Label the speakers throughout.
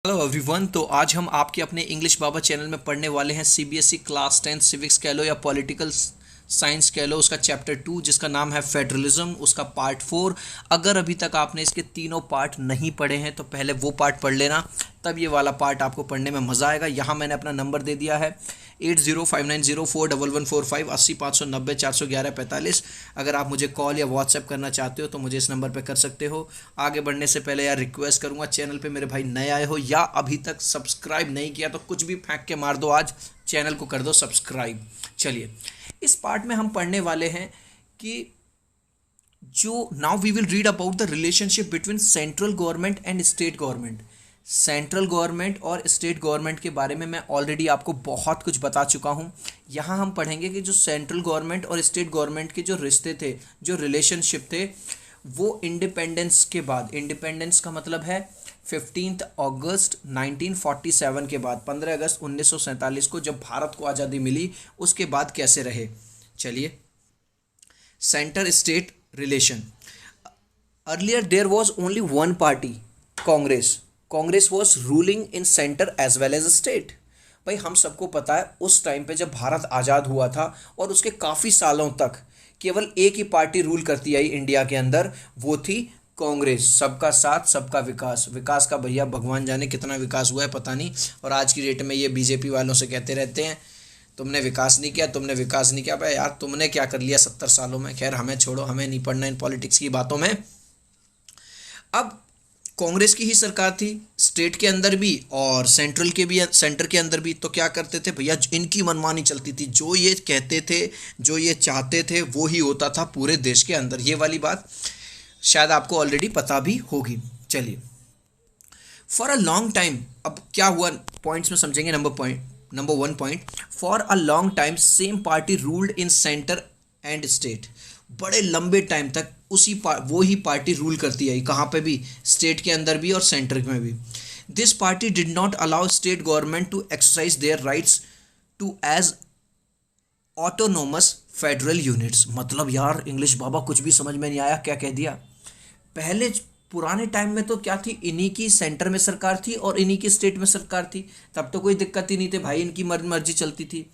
Speaker 1: Hello everyone. तो आज हम आपके अपने इंग्लिश बाबा चैनल में पढ़ने वाले हैं सीबीएसई क्लास 10 सिविक्स कह लो या पॉलिटिकल साइंस कह लो, उसका चैप्टर 2 जिसका नाम है फेडरलिज्म, उसका पार्ट 4। अगर अभी तक आपने इसके तीनों पार्ट नहीं पढ़े हैं तो पहले वो पार्ट पढ़ लेना, तब ये वाला पार्ट आपको पढ़ने में मज़ा आएगा। यहाँ मैंने अपना नंबर दे दिया है 8059041145 80 590 411 45। अगर आप मुझे कॉल या व्हाट्सएप करना चाहते हो तो मुझे इस नंबर पर कर सकते हो। आगे बढ़ने से पहले यार रिक्वेस्ट करूँगा, चैनल पे मेरे भाई नए आए हो या अभी तक सब्सक्राइब नहीं किया तो कुछ भी फेंक के मार दो, आज चैनल को कर दो सब्सक्राइब। चलिए, इस पार्ट में हम पढ़ने वाले हैं कि जो now we will read about the relationship between central government and state government. Central government और स्टेट गवर्नमेंट के बारे में मैं ऑलरेडी आपको बहुत कुछ बता चुका हूँ। यहाँ हम पढ़ेंगे कि जो सेंट्रल गवर्नमेंट और स्टेट गवर्नमेंट के जो रिश्ते थे, जो रिलेशनशिप थे, वो इंडिपेंडेंस के बाद, इंडिपेंडेंस का मतलब है 15 अगस्त 1947 के बाद, 15 अगस्त 1947 को जब भारत को आज़ादी मिली उसके बाद कैसे रहे। चलिए, centre state relation. Earlier there was only one party, Congress. Congress was ruling in centre as well as state. भाई हम सबको पता है उस टाइम पे जब भारत आज़ाद हुआ था और उसके काफ़ी सालों तक केवल एक ही पार्टी रूल करती आई इंडिया के अंदर, वो थी कांग्रेस। सबका साथ सबका विकास। विकास का भैया भगवान जाने कितना विकास हुआ है पता नहीं। और आज की डेट में ये बीजेपी वालों से कहते रहते हैं तुमने विकास नहीं किया, तुमने विकास नहीं किया। भाई यार तुमने क्या कर लिया 70 सालों में। खैर हमें छोड़ो, हमें नहीं पढ़ना इन पॉलिटिक्स की बातों में। अब कांग्रेस की ही सरकार थी स्टेट के अंदर भी और सेंट्रल के भी, सेंटर के अंदर भी। तो क्या करते थे भैया, इनकी मनमानी चलती थी। जो ये कहते थे, जो ये चाहते थे, वो ही होता था पूरे देश के अंदर। ये वाली बात शायद आपको ऑलरेडी पता भी होगी। चलिए, फॉर अ लॉन्ग टाइम, अब क्या हुआ पॉइंट्स में समझेंगे। Number 1 point, for a long time same party ruled in centre and state. बड़े लंबे टाइम तक वो ही पार्टी रूल करती आई, कहाँ पे भी, स्टेट के अंदर भी और सेंटर में भी। This party did not allow state government to exercise their rights to as autonomous federal units. मतलब यार इंग्लिश बाबा कुछ भी समझ में नहीं आया, क्या कह दिया। पहले पुराने टाइम में तो क्या थी, इन्हीं की सेंटर में सरकार थी और इन्हीं की स्टेट में सरकार थी, तब तो कोई दिक्कत ही नहीं थी भाई, इनकी मर्जी चलती थी।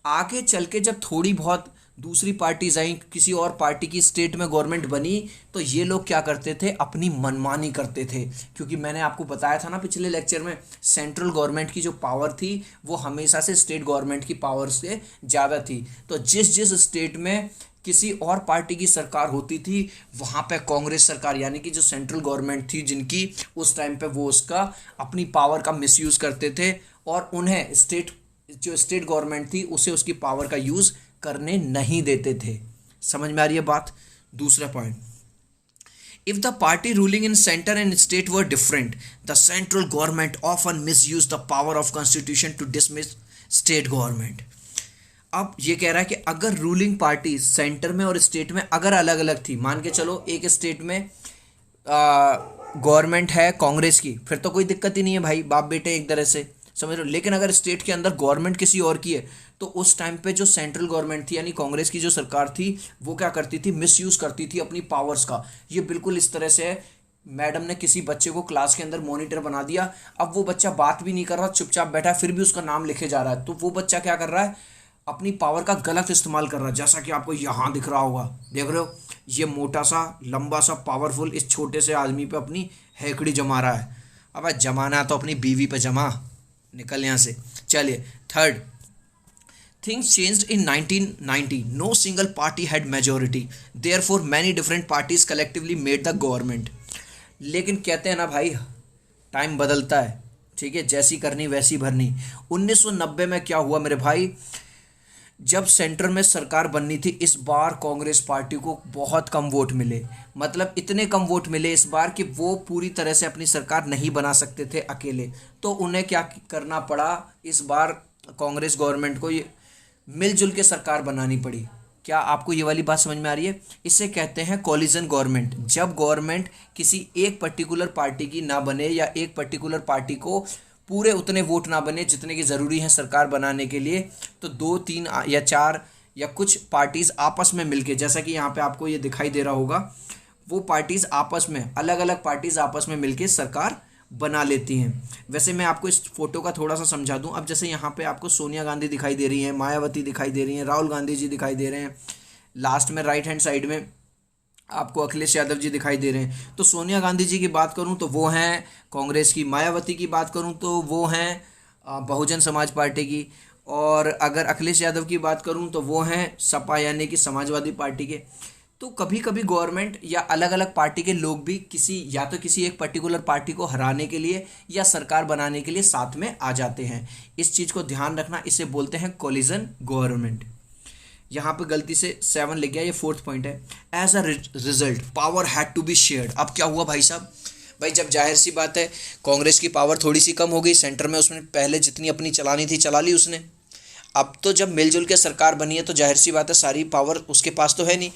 Speaker 1: आगे चल के जब थोड़ी बहुत दूसरी पार्टीज आई, किसी और पार्टी की स्टेट में गवर्नमेंट बनी, तो ये लोग क्या करते थे, अपनी मनमानी करते थे। क्योंकि मैंने आपको बताया था ना पिछले लेक्चर में, सेंट्रल गवर्नमेंट की जो पावर थी वो हमेशा से स्टेट गवर्नमेंट की पावर से ज़्यादा थी। तो जिस जिस स्टेट में किसी और पार्टी की सरकार होती थी वहाँ पे कांग्रेस सरकार यानी कि जो सेंट्रल गवर्नमेंट थी जिनकी, उस टाइम पे वो उसका अपनी पावर का मिसयूज़ करते थे और उन्हें जो स्टेट गवर्नमेंट थी उसे उसकी पावर का यूज़ करने नहीं देते थे। समझ में आ रही है बात। दूसरा point, if the party ruling in centre and state were different, the central government often misuse the power of constitution to dismiss state government. अब ये कह रहा है कि अगर रूलिंग पार्टी सेंटर में और स्टेट में अगर अलग अलग थी, मान के चलो एक स्टेट में गवर्नमेंट है कांग्रेस की, फिर तो कोई दिक्कत ही नहीं है भाई, बाप बेटे एक तरह से, समझ रहे हो। लेकिन अगर स्टेट के अंदर गवर्नमेंट किसी और की है तो उस टाइम पे जो सेंट्रल गवर्नमेंट थी यानी कांग्रेस की जो सरकार थी वो क्या करती थी, मिसयूज करती थी अपनी पावर्स का। ये बिल्कुल इस तरह से है, मैडम ने किसी बच्चे को क्लास के अंदर मॉनिटर बना दिया, अब वो बच्चा बात भी नहीं कर रहा, चुपचाप बैठा है, फिर भी उसका नाम लिखे जा रहा है, तो वो बच्चा क्या कर रहा है, अपनी पावर का गलत इस्तेमाल कर रहा है। जैसा कि आपको यहाँ दिख रहा होगा, देख रहे हो, ये मोटा सा लंबा सा पावरफुल इस छोटे से आदमी पे अपनी हैकड़ी जमा रहा है। अब जमाना तो अपनी बीवी पे जमा, निकल यहाँ से। चलिए, third, things changed in 1990, no single party had majority, therefore many different parties collectively made the government. लेकिन कहते हैं ना भाई, टाइम बदलता है, ठीक है, जैसी करनी वैसी भरनी। 1990 में क्या हुआ मेरे भाई, जब सेंटर में सरकार बननी थी, इस बार कांग्रेस पार्टी को बहुत कम वोट मिले। मतलब इतने कम वोट मिले इस बार कि वो पूरी तरह से अपनी सरकार नहीं बना सकते थे अकेले। तो उन्हें क्या करना पड़ा, इस बार कांग्रेस गवर्नमेंट को ये मिलजुल के सरकार बनानी पड़ी। क्या आपको ये वाली बात समझ में आ रही है। इसे कहते हैं कॉलिजन गवर्नमेंट। जब गवर्नमेंट किसी एक पर्टिकुलर पार्टी की ना बने या एक पर्टिकुलर पार्टी को पूरे उतने वोट ना बने जितने की ज़रूरी हैं सरकार बनाने के लिए, तो 2 3 या 4 या कुछ पार्टीज़ आपस में मिलके, जैसा कि यहाँ पे आपको ये दिखाई दे रहा होगा, वो पार्टीज़ आपस में, अलग अलग पार्टीज़ आपस में मिलके सरकार बना लेती हैं। वैसे मैं आपको इस फोटो का थोड़ा सा समझा दूं। अब जैसे यहाँ पे आपको सोनिया गांधी दिखाई दे रही हैं, मायावती दिखाई दे रही हैं, राहुल गांधी जी दिखाई दे रहे हैं, लास्ट में राइट हैंड साइड में आपको अखिलेश यादव जी दिखाई दे रहे हैं। तो सोनिया गांधी जी की बात करूं तो वो हैं कांग्रेस की, मायावती की बात करूं तो वो हैं बहुजन समाज पार्टी की, और अगर अखिलेश यादव की बात करूं तो वो हैं सपा यानी कि समाजवादी पार्टी के। तो कभी कभी गवर्नमेंट या अलग अलग पार्टी के लोग भी किसी या तो किसी एक पर्टिकुलर पार्टी को हराने के लिए या सरकार बनाने के लिए साथ में आ जाते हैं। इस चीज़ को ध्यान रखना, इसे बोलते हैं कोलिजन गवर्नमेंट। यहाँ पे गलती से 7 लिख गया, ये 4th पॉइंट है। As a result power had to be shared. अब क्या हुआ भाई साहब, भाई जब जाहिर सी बात है कांग्रेस की पावर थोड़ी सी कम हो गई सेंटर में, उसने पहले जितनी अपनी चलानी थी चला ली उसने। अब तो जब मिलजुल के सरकार बनी है तो जाहिर सी बात है सारी पावर उसके पास तो है नहीं।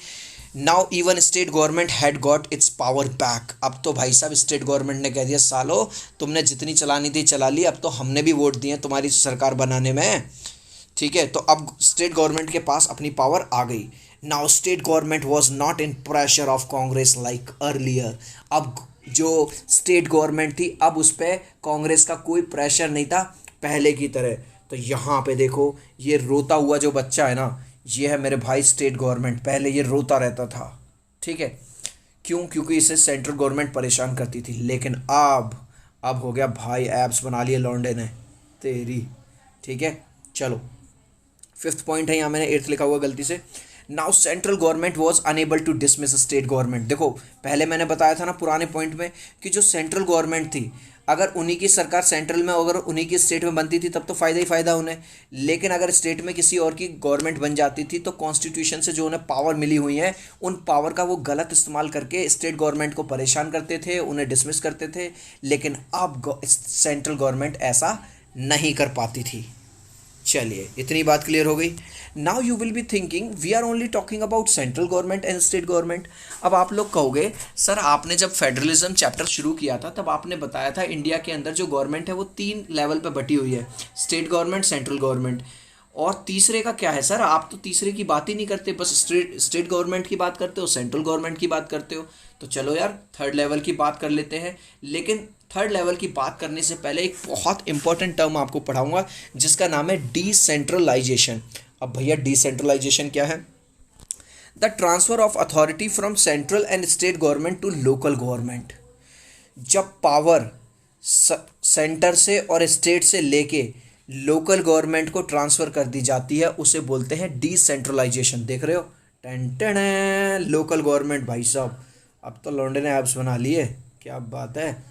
Speaker 1: Now even state government had got its power back. अब तो भाई साहब स्टेट गवर्नमेंट ने कह दिया सालो तुमने जितनी चलानी थी चला ली, अब तो हमने भी वोट दिए तुम्हारी सरकार बनाने में, ठीक है। तो अब स्टेट गवर्नमेंट के पास अपनी पावर आ गई। Now state government was not in pressure of Congress like earlier. अब जो स्टेट गवर्नमेंट थी अब उस पर कांग्रेस का कोई प्रेशर नहीं था पहले की तरह। तो यहाँ पे देखो ये रोता हुआ जो बच्चा है ना, ये है मेरे भाई स्टेट गवर्नमेंट। पहले ये रोता रहता था, ठीक है, क्यों? क्योंकि इसे सेंट्रल गवर्नमेंट परेशान करती थी। लेकिन अब हो गया भाई, ऐप्स बना लिए लौंडे ने तेरी, ठीक है। चलो 5th पॉइंट है, यहाँ मैंने 8th लिखा हुआ गलती से। Now central government was unable to dismiss state government. देखो पहले मैंने बताया था ना पुराने पॉइंट में कि जो सेंट्रल गवर्नमेंट थी, अगर उन्हीं की सरकार सेंट्रल में, अगर उन्हीं की स्टेट में बनती थी तब तो फ़ायदा ही फ़ायदा उन्हें। लेकिन अगर स्टेट में किसी और की गवर्नमेंट बन जाती थी तो कॉन्स्टिट्यूशन से जो उन्हें पावर मिली हुई है उन पावर का वो गलत इस्तेमाल करके स्टेट गवर्नमेंट को परेशान करते थे, उन्हें डिसमिस करते थे। लेकिन अब सेंट्रल गवर्नमेंट ऐसा नहीं कर पाती थी। चलिए इतनी बात क्लियर हो गई। Now you will be thinking we are only talking about central government and state government. अब आप लोग कहोगे सर आपने जब फेडरलिज्म चैप्टर शुरू किया था तब आपने बताया था इंडिया के अंदर जो गवर्नमेंट है वो 3 लेवल पे बटी हुई है, स्टेट गवर्नमेंट, सेंट्रल गवर्नमेंट, और तीसरे का क्या है सर? आप तो तीसरे की बात ही नहीं करते, बस स्टेट गवर्नमेंट की बात करते हो, सेंट्रल गवर्नमेंट की बात करते हो। तो चलो यार 3rd लेवल की बात कर लेते हैं। लेकिन 3rd लेवल की बात करने से पहले एक बहुत इंपॉर्टेंट टर्म आपको पढ़ाऊंगा जिसका नाम है डिसेंट्रलाइजेशन। अब भैया डिसेंट्रलाइजेशन क्या है? The transfer of authority from central and state government to local government. जब पावर सेंटर से और स्टेट से लेके लोकल गवर्नमेंट को ट्रांसफ़र कर दी जाती है उसे बोलते हैं डिसेंट्रलाइजेशन। देख रहे हो, टेन टेन लोकल गवर्नमेंट। भाई साहब अब तो लौंडे ने ऐप्स बना लिए, क्या बात है।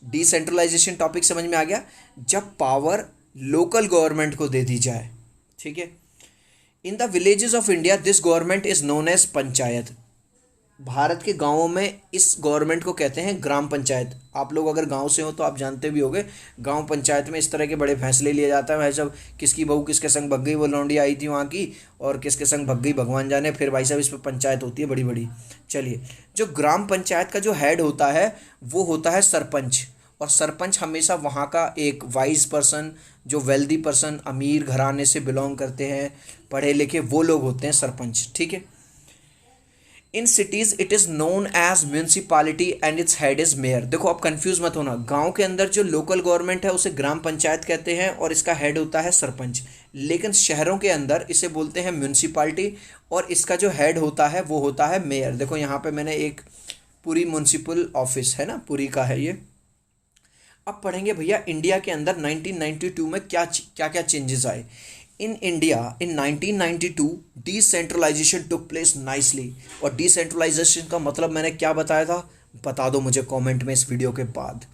Speaker 1: डिसेंट्रलाइजेशन टॉपिक समझ में आ गया? जब पावर लोकल गवर्नमेंट को दे दी जाए, ठीक है। In the villages of India this government is known as panchayat. Bharat के गांवों में इस गवर्नमेंट को कहते हैं ग्राम पंचायत। आप लोग अगर गांव से हो तो आप जानते भी होंगे, गांव पंचायत में इस तरह के बड़े फैसले लिए जाते हैं। भाई साहब किसकी बहू किसके संग भग गई, वो लौंडी आई थी वहाँ की, और किसके संग भग गई भगवान जाने। फिर भाई साहब इस पर पंचायत होती है बड़ी बड़ी। चलिए, जो ग्राम पंचायत का जो हेड होता है वो होता है सरपंच, और सरपंच हमेशा वहाँ का एक वाइज पर्सन, जो वेल्दी पर्सन, अमीर घराने से बिलोंग करते हैं, पढ़े लिखे, वो लोग होते हैं सरपंच, ठीक है। In cities it is known as municipality and its head is mayor. देखो अब कंफ्यूज मत होना, गांव के अंदर जो लोकल गवर्नमेंट है उसे ग्राम पंचायत कहते हैं और इसका हेड होता है सरपंच। लेकिन शहरों के अंदर इसे बोलते हैं म्यूनसिपालिटी और इसका जो हेड होता है वो होता है मेयर। देखो यहाँ पे मैंने एक पुरी म्यूनसिपल ऑफिस है ना, पुरी का है ये। अब पढ़ेंगे भैया इंडिया के अंदर 1992 में क्या क्या चेंजेस आए। In India in 1992 decentralisation took place nicely. और डिसेंट्रलाइजेशन का मतलब मैंने क्या बताया था, बता दो मुझे कमेंट में इस वीडियो के बाद।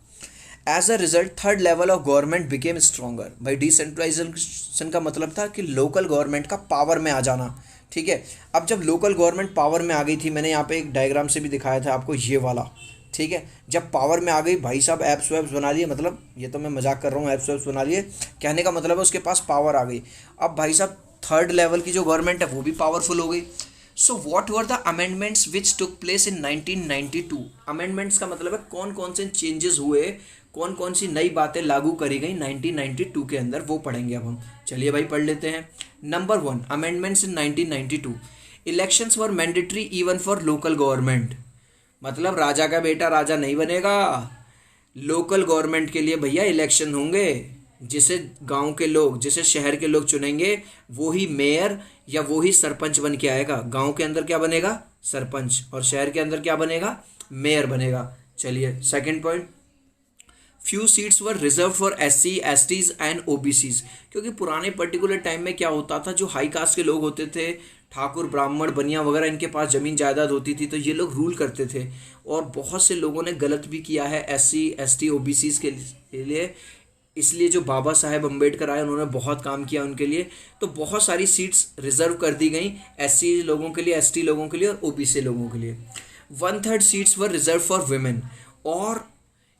Speaker 1: As a result 3rd level of government became stronger. भाई डिसेंट्रलाइजेशन का मतलब था कि लोकल गवर्नमेंट का पावर में आ जाना, ठीक है। अब जब लोकल गवर्नमेंट पावर में आ गई थी, मैंने यहाँ पे एक डायग्राम से भी दिखाया था आपको ये वाला, ठीक है। जब पावर में आ गई भाई साहब, ऐप्स वैप्स बना लिए, मतलब ये तो मैं मजाक कर रहा हूँ, ऐप्स वैप्स बना लिए, कहने का मतलब है उसके पास पावर आ गई। अब भाई साहब 3rd लेवल की जो गवर्नमेंट है वो भी पावरफुल हो गई। So what were the amendments which took place in 1992। Amendments का मतलब है कौन कौन से चेंजेस हुए, कौन कौन सी नई बातें लागू करी गई 1992 के अंदर, वो पढ़ेंगे अब हम। चलिए भाई पढ़ लेते हैं। Number 1, amendments in 1992। Elections were mandatory even for local government. मतलब राजा का बेटा राजा नहीं बनेगा, लोकल गवर्नमेंट के लिए भैया इलेक्शन होंगे, जिसे गांव के लोग, जिसे शहर के लोग चुनेंगे, वो ही मेयर या वो ही सरपंच बन के आएगा। गांव के अंदर क्या बनेगा? सरपंच। और शहर के अंदर क्या बनेगा? मेयर बनेगा। चलिए second point, few seats were reserve for SC STs and OBCs। क्योंकि पुराने पर्टिकुलर टाइम में क्या होता था, जो हाई कास्ट के लोग होते थे, ठाकुर ब्राह्मण बनिया वगैरह, इनके पास ज़मीन जायदाद होती थी, तो ये लोग रूल करते थे। और बहुत से लोगों ने गलत भी किया है SC ST OBCs के लिए। इसलिए जो बाबा साहेब अम्बेडकर आए, उन्होंने बहुत काम किया उनके लिए। तो बहुत सारी सीट्स रिजर्व कर दी गई SC लोगों के लिए, ST लोगों के लिए और OBC लोगों के लिए। 1/3 seats were reserve for women. और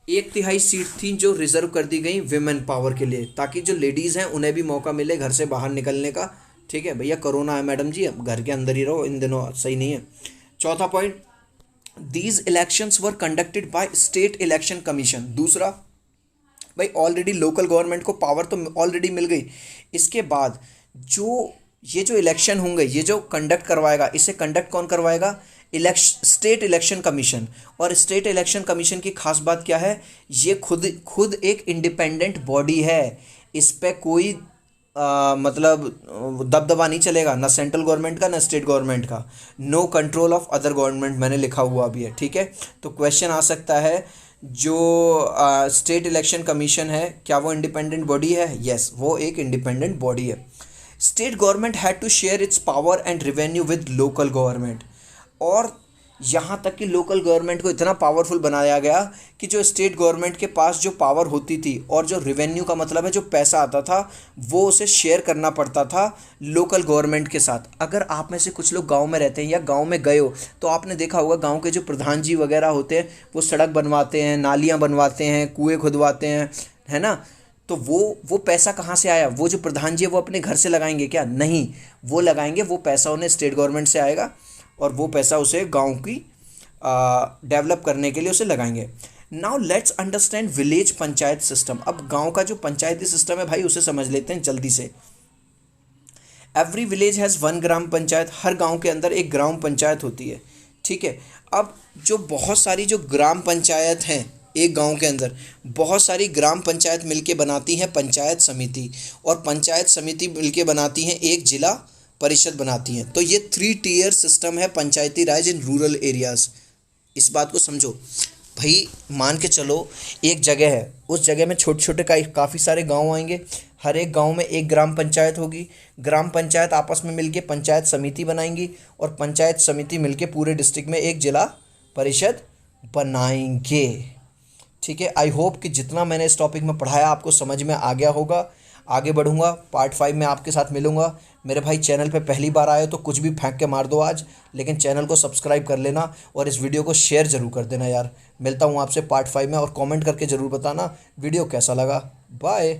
Speaker 1: 1/3 सीट थी जो रिजर्व कर दी गई विमेन पावर के लिए, ताकि जो लेडीज़ हैं उन्हें भी मौका मिले घर से बाहर निकलने का। ठीक है भैया, कोरोना है मैडम जी, अब घर के अंदर ही रहो, इन दिनों सही नहीं है। चौथा point, these elections were conducted by state election commission. दूसरा भाई, ऑलरेडी लोकल गवर्नमेंट को पावर तो ऑलरेडी मिल गई, इसके बाद ये जो इलेक्शन होंगे, ये जो कंडक्ट करवाएगा, इसे कंडक्ट कौन करवाएगा? State election commission. और स्टेट इलेक्शन कमीशन की खास बात क्या है? ये खुद एक इंडिपेंडेंट बॉडी है। इस पे कोई मतलब दबदबा नहीं चलेगा, ना सेंट्रल गवर्नमेंट का ना स्टेट गवर्नमेंट का। No control of other government मैंने लिखा हुआ भी है। ठीक है, तो क्वेश्चन आ सकता है, जो स्टेट इलेक्शन कमीशन है, क्या वो इंडिपेंडेंट बॉडी है? यस, वो एक इंडिपेंडेंट बॉडी है। State government had to share its power and revenue with local government. और यहाँ तक कि लोकल गवर्नमेंट को इतना पावरफुल बनाया गया कि जो स्टेट गवर्नमेंट के पास जो पावर होती थी और जो रेवेन्यू का मतलब है जो पैसा आता था, वो उसे शेयर करना पड़ता था लोकल गवर्नमेंट के साथ। अगर आप में से कुछ लोग गांव में रहते हैं या गांव में गए हो, तो आपने देखा होगा गांव के जो प्रधान जी वगैरह होते हैं, वो सड़क बनवाते हैं, नालियाँ बनवाते हैं, कुएँ खुदवाते हैं, है ना। तो वो पैसा कहाँ से आया? वो जो प्रधान जी है वो अपने घर से लगाएंगे क्या? नहीं, वो लगाएंगे, वो पैसा उन्हें स्टेट गवर्नमेंट से आएगा और वो पैसा उसे गांव की डेवलप करने के लिए उसे लगाएंगे। Now let's understand village panchayat system. अब गांव का जो पंचायती सिस्टम है भाई, उसे समझ लेते हैं जल्दी से। एवरी विलेज हैज़ 1 ग्राम पंचायत। हर गांव के अंदर एक ग्राम पंचायत होती है। ठीक है, अब जो बहुत सारी जो ग्राम पंचायत हैं, एक गांव के अंदर बहुत सारी ग्राम पंचायत मिलके बनाती हैं पंचायत समिति, और पंचायत समिति मिलके बनाती हैं एक जिला परिषद बनाती हैं। तो ये 3 टियर सिस्टम है पंचायती राज इन रूरल एरियाज़। इस बात को समझो भाई। मान के चलो एक जगह है, उस जगह में छोटे छोटे काफ़ी सारे गांव आएंगे, हर एक गांव में एक ग्राम पंचायत होगी। ग्राम पंचायत आपस में मिलके पंचायत समिति बनाएंगी और पंचायत समिति मिलके पूरे डिस्ट्रिक्ट में एक जिला परिषद बनाएंगे। ठीक है, आई होप कि जितना मैंने इस टॉपिक में पढ़ाया आपको समझ में आ गया होगा। आगे बढ़ूंगा, पार्ट 5 में आपके साथ मिलूंगा। मेरे भाई चैनल पे पहली बार आए तो कुछ भी फेंक के मार दो आज, लेकिन चैनल को सब्सक्राइब कर लेना और इस वीडियो को शेयर ज़रूर कर देना यार। मिलता हूँ आपसे पार्ट 5 में, और कमेंट करके ज़रूर बताना वीडियो कैसा लगा। बाय।